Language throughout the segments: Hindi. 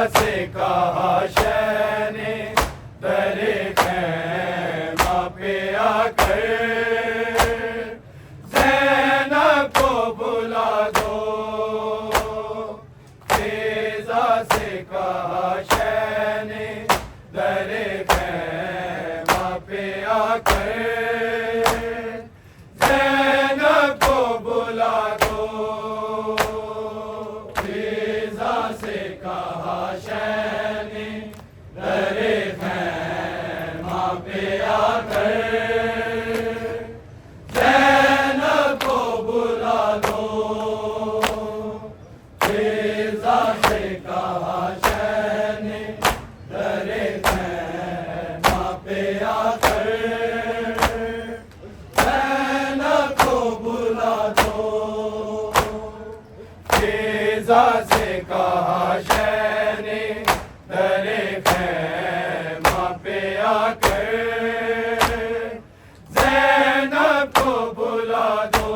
से कहा शह ने दरे खैमा पे आकर ज़ैनब को बुला दो। फिजा से कहा शह ने दरे खैमा पे आकर ज़ैनब को बुला दो। फिजा से कहा शह ने दरे खैमा पे आकर ज़ैनब को बुला दो। फिजा से कहा शह ने दरे खैमा पे आकर ज़ैनब को बुला दो। फिजा से कहा शह ने दरे खैमा पे आकर ज़ैनब को बुला दो।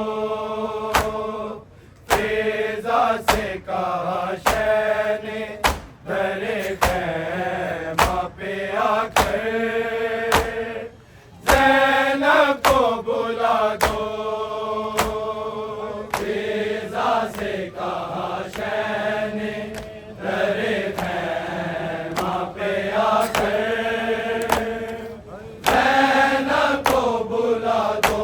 फिजा से कहा शह ने दरे खैमा पे आकर ज़ैनब को बुला दो। फिजा से कहा शह ने दरे खैमा पे आकर ज़ैनब को बुला दो।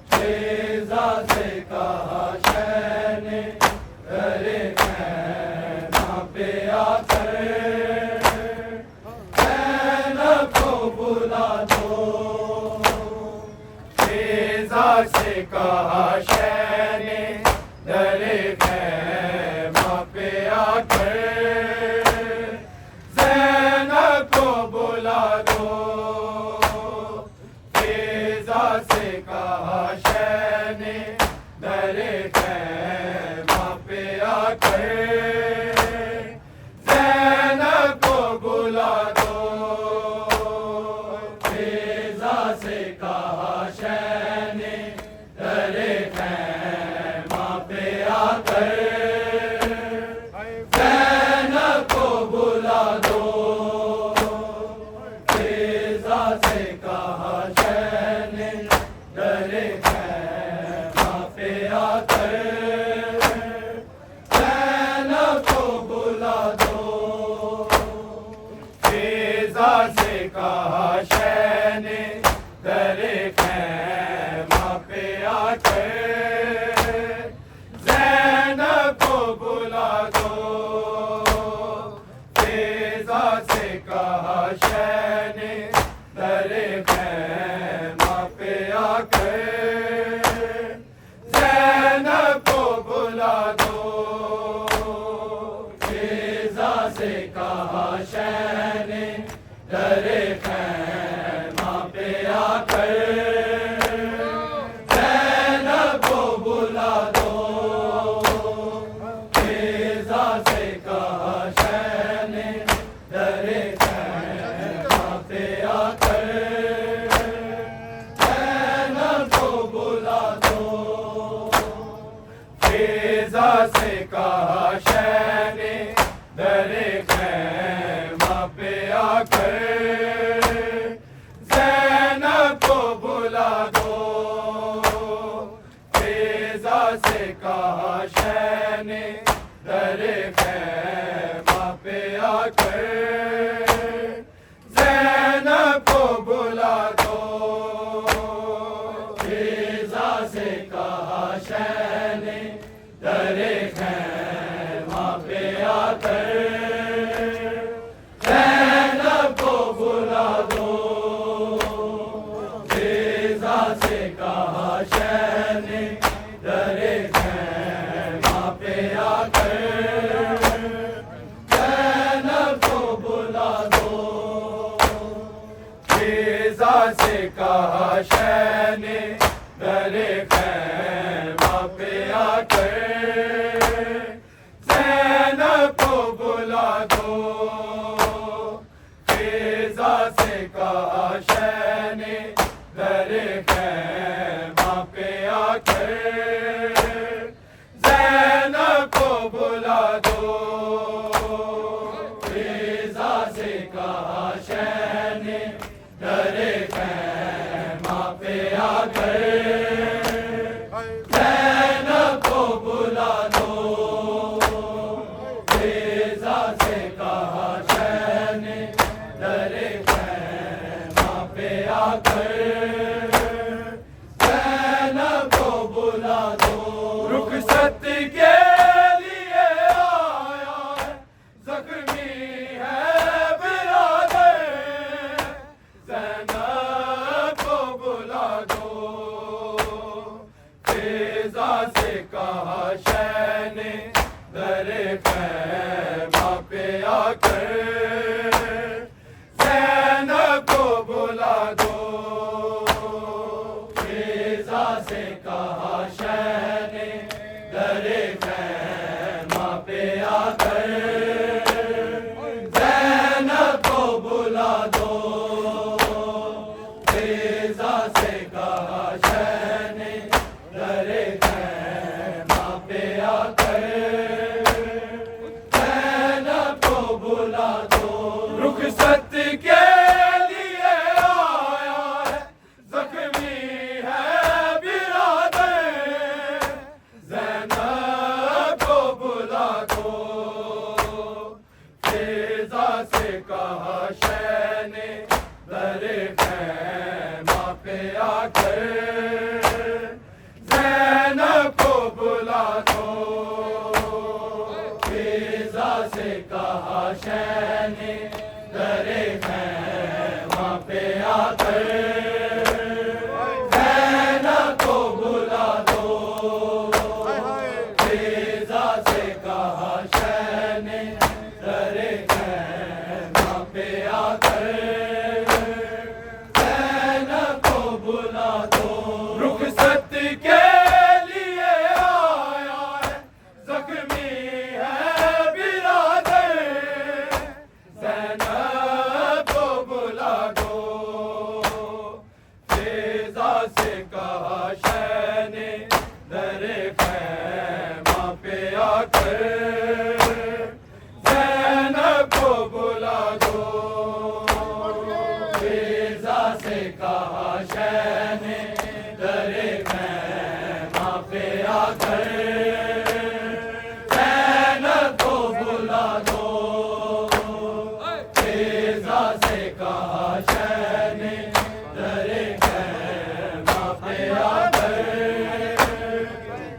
फिजा से कहा शह ने दरे खैमा पे आकर ज़ैनब को बुला दो। फिजा से कहा शह ने दरे खैमा पे आकर ज़ैनब को बुला दो। फिजा से कहा शह ने दरे खैमा पे आकर ज़ैनब को बुला दो। फिजा से कहा शह ने दरे खैमा पे आकर ज़ैनब को बुला दो। फिजा से कहा शह ने दरे खैमा पे आकर ज़ैनब को बुला दो। फिजा से कहा शह ने दरे खैमा पे आकर ज़ैनब को बुला दो। फिजा से कहा शह ने दरे खैमा पे आकर ज़ैनब को बुला दो। फिजा से कहा शह ने दरे खैमा पे आकर ज़ैनब को बुला दो। फिजा से कहा शह ने दरे खैमा पे आकर ज़ैनब को बुला दो। फिजा से कहा शह ने दरे खैमा पे आकर ज़ैनब को बुला दो। फिजा से कहा शह ने दरे खैमा पे आकर ज़ैनब को बुला दो। फिजा से कहा शह ने दरे खैमा पे आकर ज़ैनब को बुला दो। फिजा से कहा शह ने दरे खैमा पे आकर ज़ैनब को बुला दो। फिजा से कहा शह ने दरे खैमा पे आकर ज़ैनब को बुला दो। फिजा से कहा शह ने दरे खैमा पे आकर ज़ैनब को बुला दो। ज़ैनब को बुला दो। फिज़ा से कहा शह ने दरे खैमा पे आकर, ज़ैनब को बुला दो। रुखसत के लिए आया है, ज़ख्मी है बिरादर, ज़ैनब को बुला दो। फिज़ा से कहा शह ने दरे खैमा पे आकर, ज़ैनब को बुला दो। फिज़ा से कहा शह ने दरे खैमा पे आकर, ज़ैनब को बुला दो। फिज़ा से कहा शह ने दरे खैमा पे आकर, ज़ैनब को बुला दो। रुखसत के लिए आया है, ज़ख्मी है बिरादर, ज़ैनब को बुला दो। फिज़ा से कहा शह ने दरे खैमा पे आकर, ज़ैनब को बुला दो। फिज़ा से कहा शह ने दरे खैमा पे आकर, ज़ैनब को बुला दो। फिज़ा से कहा शह ने दरे खैमा पे आकर, ज़ैनब को बुला दो। रुखसत के लिए आया है, ज़ख्मी है बिरादर, ज़ैनब को बुला दो। फिज़ा से कहा शह ने दरे खैमा पे आकर, ज़ैनब को बुला दो। फिज़ा से कहा शह ने दरे खैमा पे आकर, ज़ैनब को बुला दो। फिज़ा से कहा शह ने दरे खैमा पे आकर,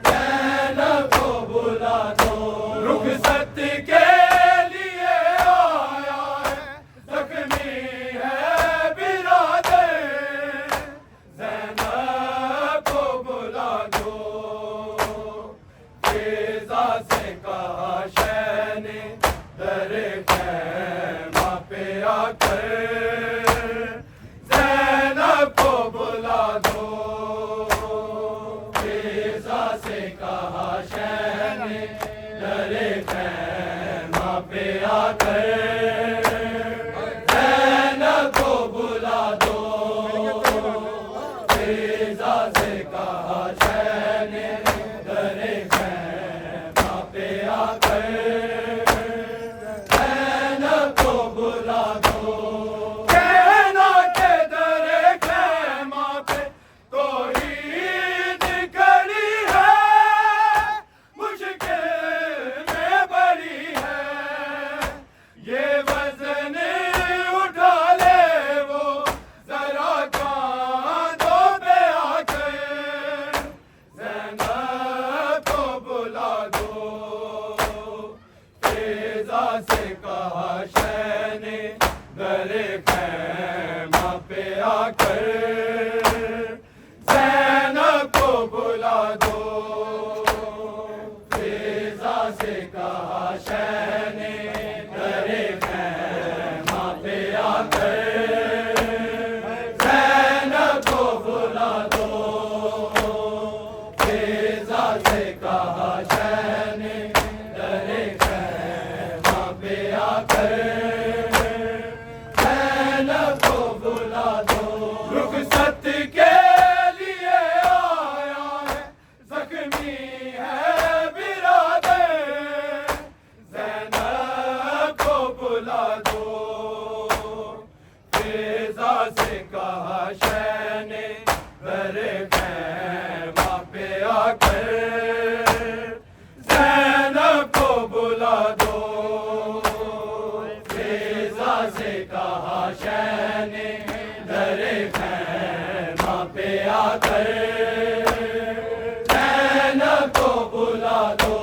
ज़ैनब को बुला दो। रुखसत के लिए आया है, ज़ख्मी है बिरादर, ज़ैनब को बुला दो। फिज़ा से कहा शह ने दरे खैमा पे आकर, ज़ैनब को बुला दो। फिज़ा से कहा शह ने दरे खैमा पे आकर, ज़ैनब को बुला दो। फिज़ा से कहा शह ने दरे खैमा पे आकर, ज़ैनब को बुला दो। कहना के दरे खैमा पे तौहीद खड़ी है, मुश्किल में बड़ी है, ये वज़न उठा ले वो ज़रा कांधों पे आकर, ज़ैनब को बुला दो। फिज़ा से कहा शह ने दरे खैमा पे आकर, ज़ैनब को बुला दो। फिज़ा से कहा शह ने दरे खैमा पे आकर, ज़ैनब को बुला दो। फिज़ा से कहा शह ने दरे खैमा पे आकर, ज़ैनब को बुला दो। रुखसत के लिए आया है, कर ज़ैनब को बुला दो। फिज़ा से कहा शह ने दरे खैमा पे आकर ज़ैनब को बुला दो।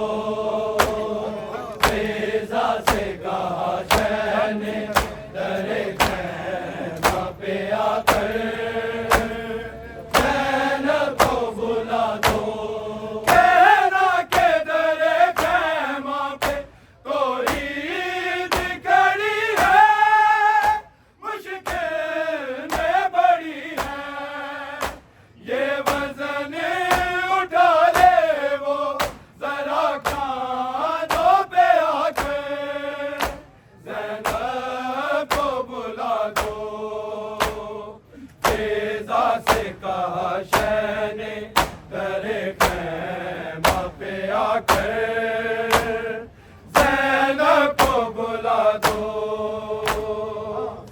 फिज़ा से कहा शह ने दरे खैमा पे आकर ज़ैनब को बुला दो। कहना के दरे खैमा पे कोई ईद खड़ी है, मुश्किल में बड़ी है। ये वज़न उठा ले वो ज़रा कानों पे आकर ज़ैनब को बुला दो। फिज़ा से कहा शह ने दरे खैमा पे आकर ज़ैनब को बुला दो।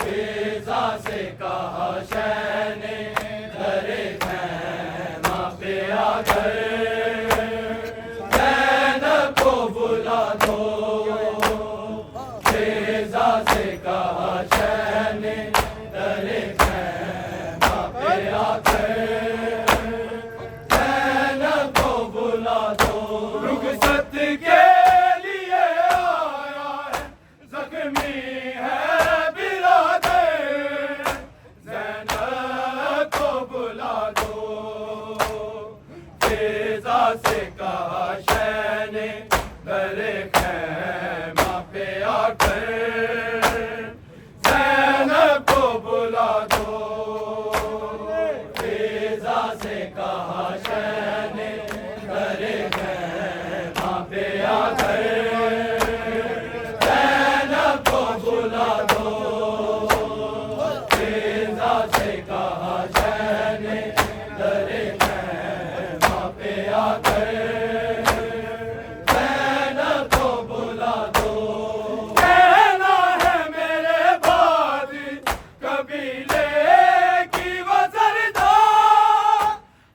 फिज़ा से कहा शह ने दरे खैमा पे आकर ज़ैनब को बुला दो। फिज़ा से कहा शह ने दरे खैमा पे आकर ज़ैनब को बुला दो। रुखसत के लिए आया है, ज़ख्मी है बिरादर, ज़ैनब को बुला दो। फिज़ा से कहा शह ने दरे खैमा पे आकर ज़ैनब को बुला दो। फिज़ा से कहा शह ने दरे खैमा पे आकर ज़ैनब को बुला दो। फिज़ा से कहा शह ने दरे खैमा पे आकर ज़ैनब को बुला दो। कहना है मेरे बाद कबीले की वो सरदार,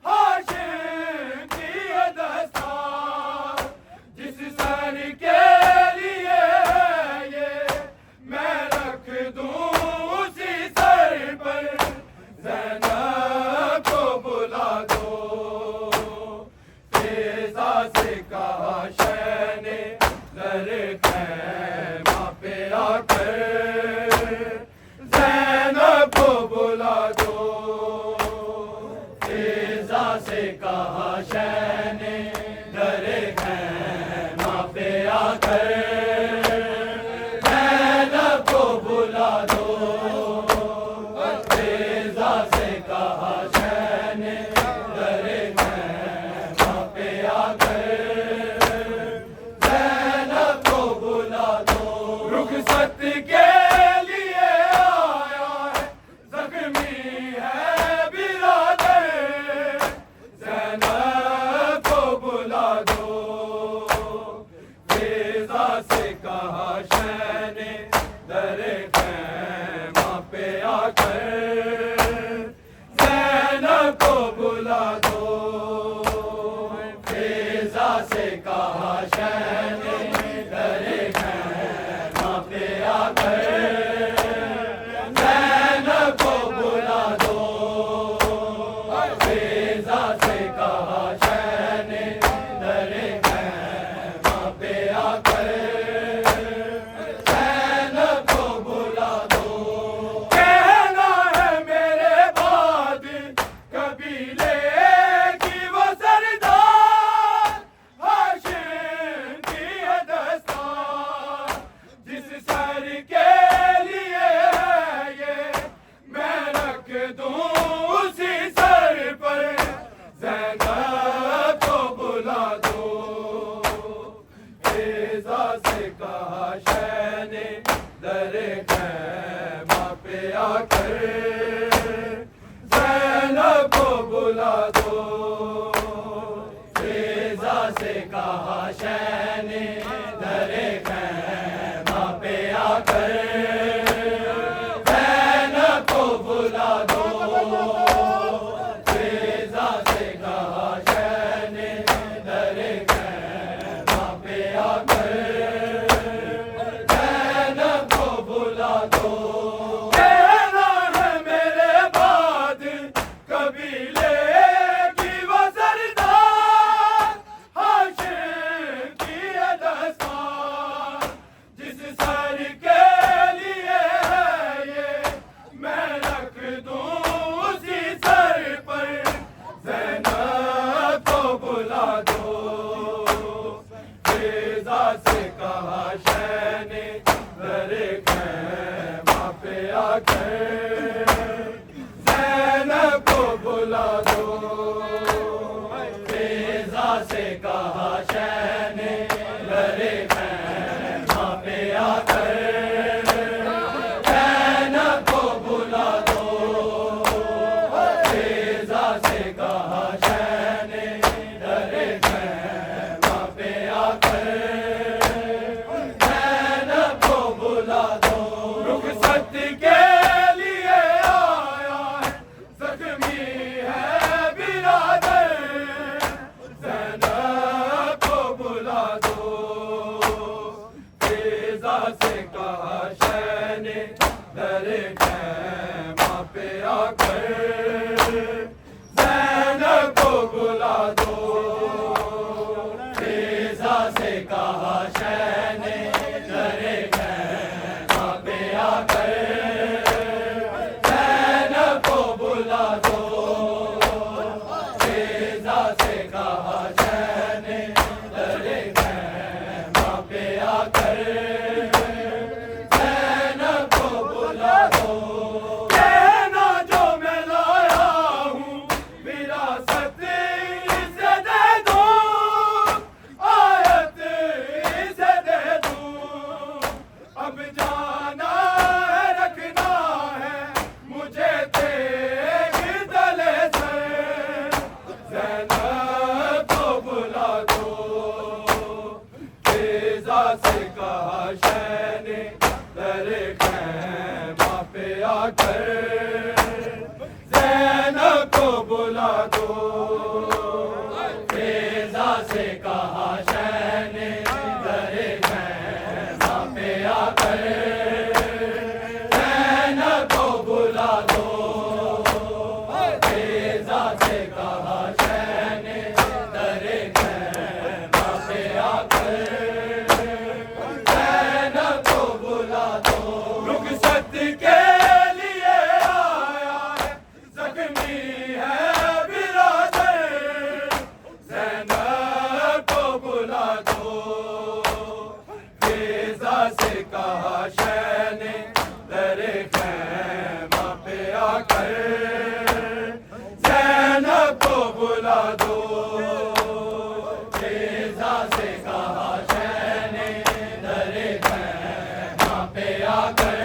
हाशिम की ये दस्तार, जिस सर के लिए है ये मैं रख दूं उसी सर पर ज़ैनब को बुला दो। फिज़ा से कहा शह ने दरे खैमा पे आकर ज़ैनब को बुला दो। फिज़ा से कहा शह ने दरे खैमा पे आकर ज़ैनब को बुला दो। फिज़ा से कहा शह ने दरे खैमा पे आकर ज़ैनब को बुला दो। रुखसत के लिए आया है, ज़ख्मी है बिरादर, ज़ैनब को बुला दो। फिज़ा से कहा शह ने दरे खैमा पे आकर ज़ैनब को बुला दो। फिज़ा से कहा शह ने दरे खैमा पे आकर ज़ैनब को बुला दो। फिज़ा से कहा शह ने दरे खैमा पे आकर ज़ैनब को बुला दो। कहना है मेरे बाद कबीले की वो सरदार, हाशिम की ये दस्तार, जिस सर के लिए है ये मैं रख दूं उसी सर पर ज़ैनब को बुला दो। फिज़ा से कहा शह ने दरे खैमा पे आकर ज़ैनब को बुला दो। फिज़ा से कहा शह ने दरे खैमा पे आकर ज़ैनब को बुला दो। फिज़ा से कहा शह ने बुला दो, फिजा से कहा शह ने दरे खैमा पे आकर, ज़ैनब को बुला दो, फिजा से कहा शह ने दरे खैमा पे आकर, ज़ैनब को बुला दो, फिजा से कहा शह ने दरे खैमा पे आकर, ज़ैनब को बुला दो। रुखसत के लिए आया है, ज़ख्मी है बिरादर, ज़ैनब को बुला दो, फिजा से कहा शह ने दरे खैमा पे आकर, ज़ैनब को बुला दो, फिजा से कहा शह ने दरे खैमा पे आकर, ज़ैनब को बुला दो, फिजा से कहा शह ने दरे खैमा पे आकर, ज़ैनब को बुला दो। कहना जो मैं लाया हूँ विरासत इसे दे दूँ, आयत इसे दे दूँ, अब जाना है रखना है मुझे तेरे तले से, ज़ैनब को बुला दो, फिजा से कहा शह ने दरे खैमा पे आकर, ज़ैनब को बुला दो, फिजा से कहा शह ने दरे खैमा पे आकर, ज़ैनब को बुला दो, फिजा से कहा शह ने दरे खैमा पे आकर, ज़ैनब को बुला दो। रुखसत के लिए आया है, ज़ख्मी है बिरादर, ज़ैनब को बुला दो, फिजा से कहा शह ने दरे खैमा पे आकर, ज़ैनब को बुला दो, फिजा से कहा शह ने दरे खैमा पे आकर,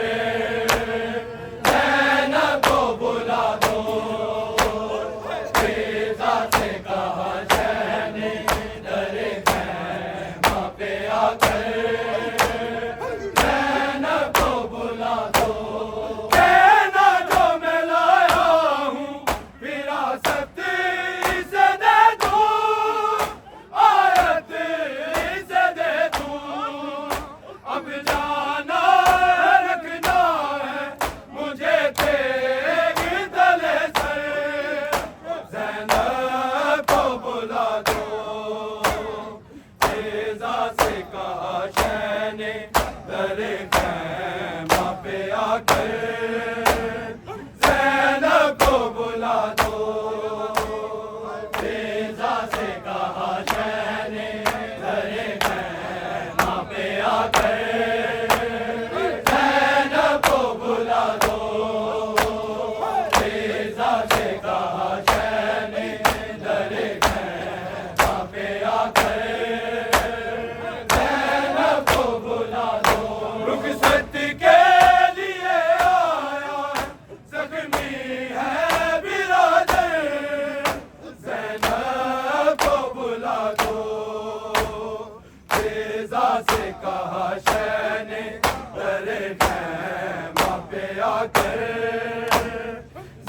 ज़ैनब को बुला दो, फिजा से कहा शह ने दरे खैमा पे आकर, ज़ैनब को बुला दो। कहना जो मैं लाया हूँ विरासत इसे दे दूँ, आयत इसे दे दूँ, अब जाना है रखना है मुझे तेरे तले से, ज़ैनब को बुला दो, फिजा से कहा शह ने दरे खैमा पे आकर, ज़ैनब को बुला दो, फिजा से कहा शह ने दरे खैमा पे आकर, ज़ैनब को बुला दो, फिजा से कहा शह ने दरे खैमा पे आकर, ज़ैनब को बुला दो। रुखसत के लिए आया है, ज़ख्मी है बिरादर, ज़ैनब को बुला दो, फिजा से कहा शह ने दरे खैमा पे आकर,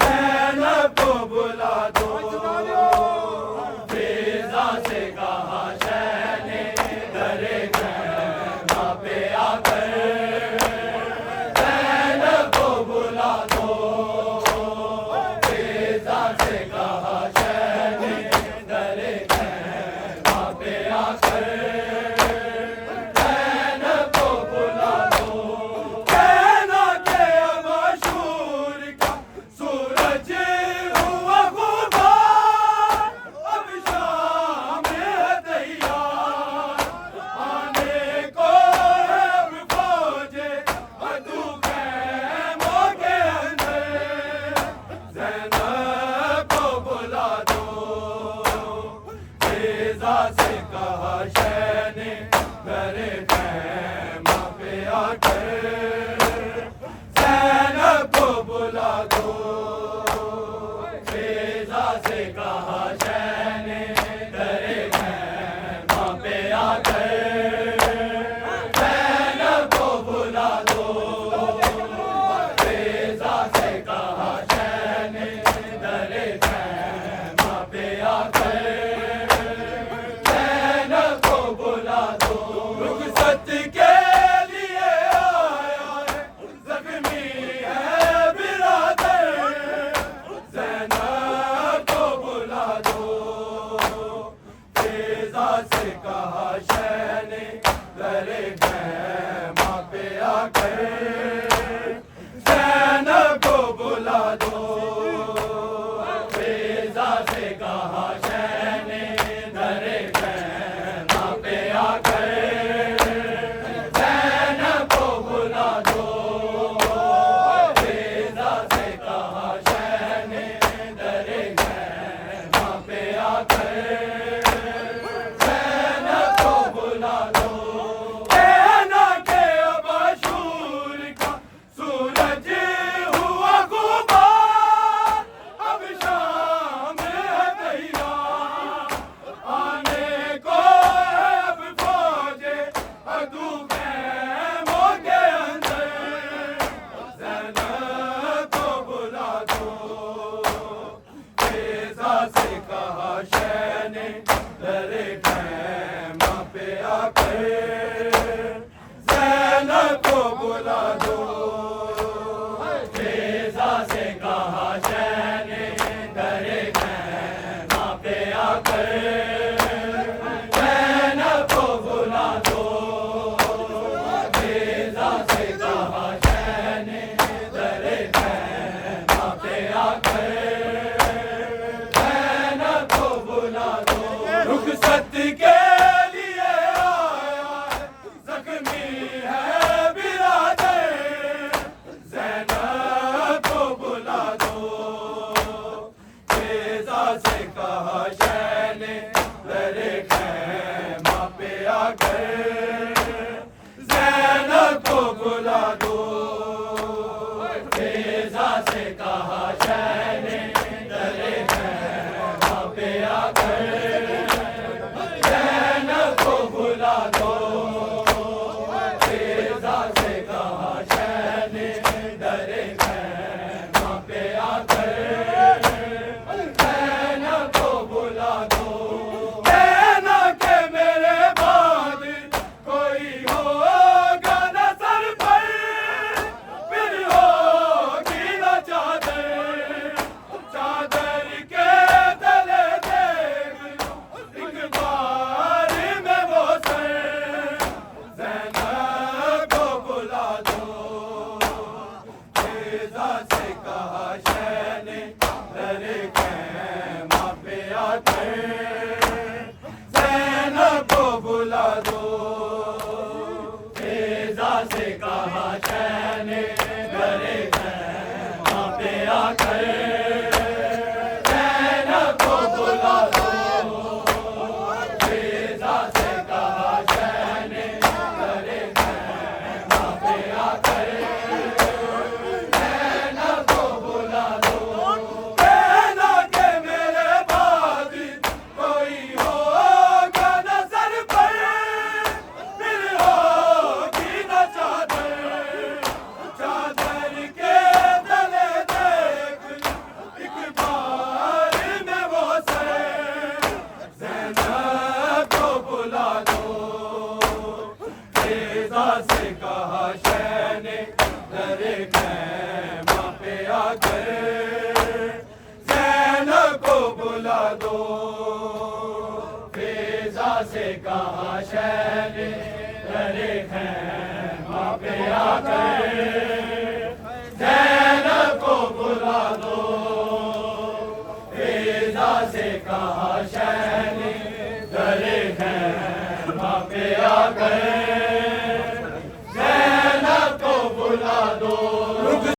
ज़ैनब को बुला दो, फिजा से कहा शह ने दरे खैमा पे आकर, ज़ैनब को बुला दो, फिजा से कहा शह ने दरे खैमा पे आकर, ज़ैनब को बुला दो। कहना के मशहूर का सूरज हुआ गुबार, अब शाम से कहा शह ने दरे खैमा पे आकर ज़ैनब को बुला दो। फिजा से कहा शह ने दरे खैमा पे आकर ज़ैनब को बुला दो। फिजा से कहा शह ने दरे खैमा पे आकर ज़ैनब को बुला दो। रुखसत के लिए आया है ज़ख्मी है बिरादर ज़ैनब को बुला दो। फिजा से कहा शह ने दरे खैमा पे आकर ज़ैनब को बुला दो। फिजा से कहा शह ने दरे खैमा पे आकर ज़ैनब को बुला दो। फिजा से कहा शह ने दरे खैमा पे आकर ज़ैनब को बुला दो। कहना के अब अशूर का सूरज हुआ गुबार अब शाम है तैयार आने को है अब फौजे अदू खैमों के अंदर ज़ैनब को बुला दो। फिजा से कहा शह ने दरे खैमा पे आकर ज़ैनब को बुला दो। फिजा से कहा शह ने दरे खैमा पे आकर ज़ैनब को बुला दो। फिजा से कहा शह ने दरे खैमा पे आकर ज़ैनब को बुला दो। रुखसत के लिए आया है ज़ख्मी है बिरादर ज़ैनब को बुला दो। फिजा से कहा शह ने दरे खैमा पे आकर ज़ैनब को बुला दो। फिजा से कहा शह ने दरे खैमा पे आकर ज़ैनब को बुला दो। फिजा से कहा शह ने दरे खैमा पे आकर ज़ैनब को बुला दो। कहना के मेरे बाद कोई होगा न सर पर फिर होगी न चादर चादर के तले देख एक बार में वो सर ज़ैनब को बुला दो। फिजा से कहा शह ने दरे खैमा पे आकर ज़ैनब को बुला दो। फिजा से कहा शह ने दरे खैमा पे आकर ज़ैनब को बुला दो। फिजा से कहा शह ने दरे खैमा पे आकर ज़ैनब को बुला दो। कहना के मेरे बाद कोई होगा न सर पर फिर होगी न चादर चादर के तले देख एक बार में वो सर ज़ैनब को बुला दो। फिजा से कहा शह ने दरे खैमा पे आकर ज़ैनब को बुला दो। फिजा से कहा शह ने दरे खैमा पे आकर ज़ैनब को बुला दो। फिजा से कहा शह